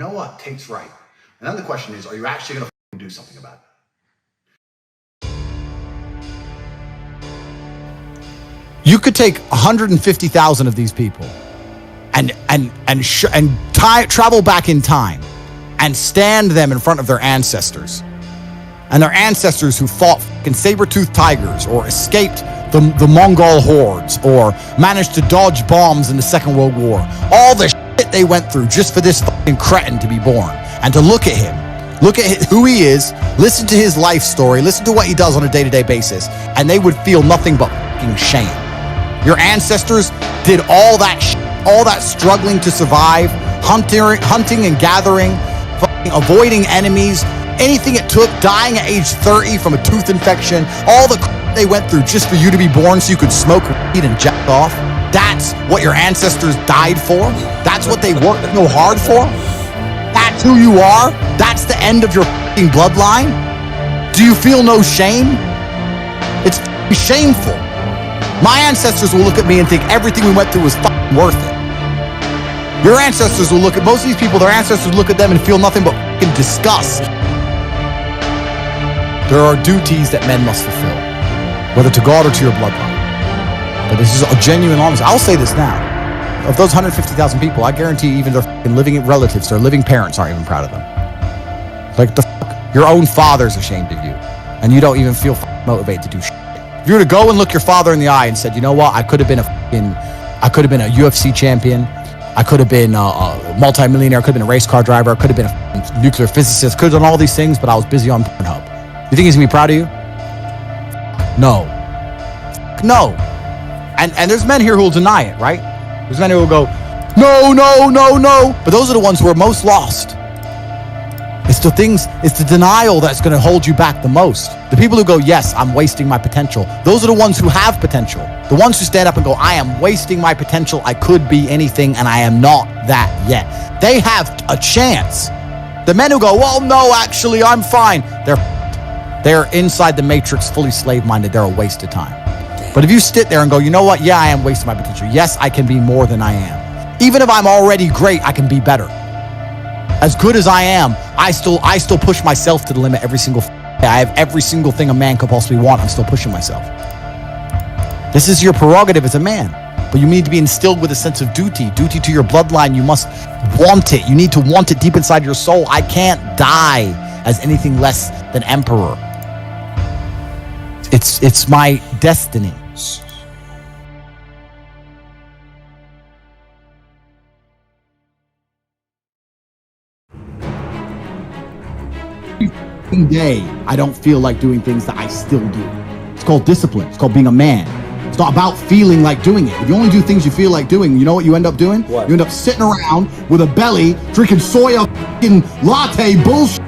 know what, Tate's right. And then the question is, are you actually going to do something about it? You could take 150,000 of these people and travel back in time and stand them in front of their ancestors. And their ancestors who fought fucking saber-toothed tigers or escaped the Mongol hordes or managed to dodge bombs in the Second World War. All the shit they went through just for this fucking cretin to be born. And to look at him, look at who he is, listen to his life story, listen to what he does on a day-to-day basis, and they would feel nothing but fucking shame. Your ancestors did all that struggling to survive, hunting and gathering, avoiding enemies, anything it took, dying at age 30 from a tooth infection, all the they went through just for you to be born so you could smoke weed and jack off. That's what your ancestors died for. That's what they worked so hard for. That's who you are. That's the end of your fucking bloodline. Do you feel no shame? It's shameful. My ancestors will look at me and think everything we went through was fucking worth it. Your ancestors will look at most of these people, their ancestors look at them and feel nothing but fucking disgust. There are duties that men must fulfill, whether to God or to your bloodline. But this is a genuine honesty. I'll say this now. Of those 150,000 people, I guarantee even their fucking living relatives, their living parents aren't even proud of them. Like the fuck? Your own father's ashamed of you. And you don't even feel motivated to do shit. If you were to go and look your father in the eye and said, you know what, I could have been a UFC champion, I could have been a multi-millionaire, I could have been a race car driver, I could have been a nuclear physicist, could have done all these things, but I was busy on Pornhub. You think he's gonna be proud of you? No. No. And there's men here who will deny it, right? There's men who will go, no, no, no, no. But those are the ones who are most lost. It's the denial that's going to hold you back the most. The people who go, yes, I'm wasting my potential. Those are the ones who have potential. The ones who stand up and go, I am wasting my potential. I could be anything and I am not that yet. They have a chance. The men who go, well, no, actually, I'm fine. They're inside the matrix, fully slave-minded. They're a waste of time. But if you sit there and go, you know what? Yeah, I am wasting my potential. Yes, I can be more than I am. Even if I'm already great, I can be better. As good as I am, I still push myself to the limit every single day. I have every single thing a man could possibly want. I'm still pushing myself. This is your prerogative as a man. But you need to be instilled with a sense of duty to your bloodline. You must want it. You need to want it deep inside your soul. I can't die as anything less than emperor. It's my destiny. Day, I don't feel like doing things that I still do. It's called discipline. It's called being a man. It's not about feeling like doing it. If you only do things you feel like doing, you know what you end up doing? What? You end up sitting around with a belly, drinking soya latte bullshit.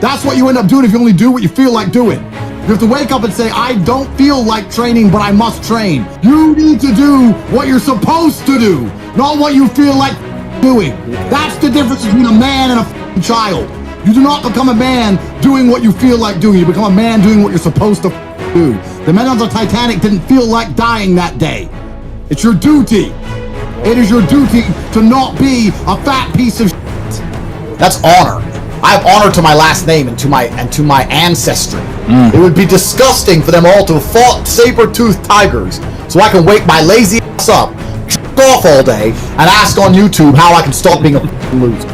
That's what you end up doing if you only do what you feel like doing. You have to wake up and say, I don't feel like training, but I must train. You need to do what you're supposed to do, not what you feel like doing. That's the difference between a man and a child. You do not become a man doing what you feel like doing. You become a man doing what you're supposed to do. The men on the Titanic didn't feel like dying that day. It's your duty. It is your duty to not be a fat piece of shit. That's honor. I have honor to my last name and to my ancestry. It would be disgusting for them all to have fought saber-toothed tigers so I can wake my lazy ass up, off all day, and ask on YouTube how I can stop being a loser.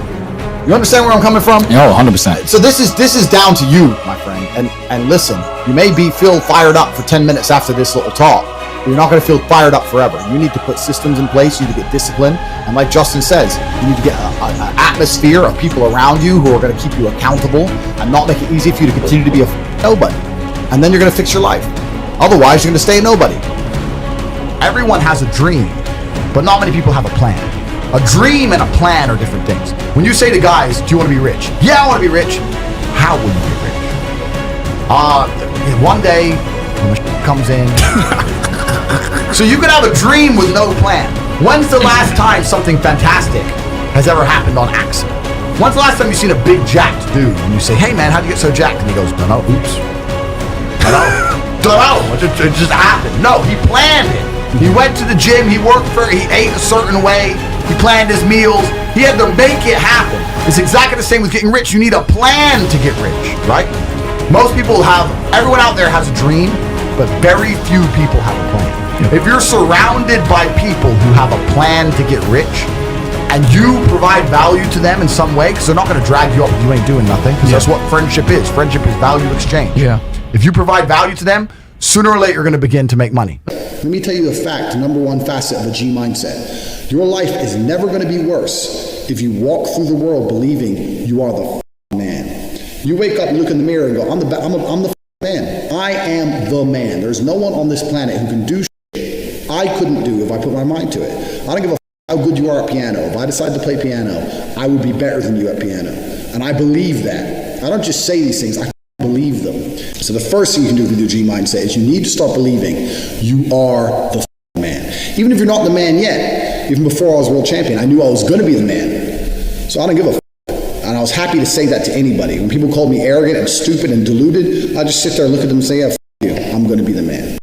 You understand where I'm coming from? No, 100%. So this is down to you, my friend. And listen, you may feel fired up for 10 minutes after this little talk, but you're not going to feel fired up forever. You need to put systems in place. You need to get discipline. And like Justin says, you need to get an atmosphere of people around you who are going to keep you accountable and not make it easy for you to continue to be a nobody. And then you're going to fix your life. Otherwise, you're going to stay a nobody. Everyone has a dream, but not many people have a plan. A dream and a plan are different things. When you say to guys, do you want to be rich? Yeah, I want to be rich. How will you get rich? One day, when the comes in. So you can have a dream with no plan. When's the last time something fantastic has ever happened on accident? When's the last time you've seen a big jacked dude and you say, hey man, how'd you get so jacked? And he goes, dunno, oops. Dunno, it just happened. No, he planned it. He went to the gym, he ate a certain way, He planned his meals. He had to make it happen. It's exactly the same with getting rich. You need a plan to get rich, right? Most people everyone out there has a dream, but very few people have a plan. If you're surrounded by people who have a plan to get rich, and you provide value to them in some way, because they're not going to drag you up if you ain't doing nothing, because that's what friendship is. Friendship is value exchange. Yeah. If you provide value to them, sooner or later you're going to begin to make money. Let me tell you the fact, number one facet of a G mindset. Your life is never going to be worse if you walk through the world believing you are the man. You wake up and look in the mirror and go, I'm the man. I am the man. There's no one on this planet who can do shit I couldn't do if I put my mind to it. I don't give a how good you are at piano. If I decide to play piano, I would be better than you at piano. And I believe that. I don't just say these things, I believe them. So the first thing you can do with your G mindset is you need to start believing you are the man. Even if you're not the man yet, even before I was world champion, I knew I was going to be the man. So I don't give a and I was happy to say that to anybody. When people called me arrogant and stupid and deluded, I just sit there and look at them and say, yeah, you. I'm going to be the man.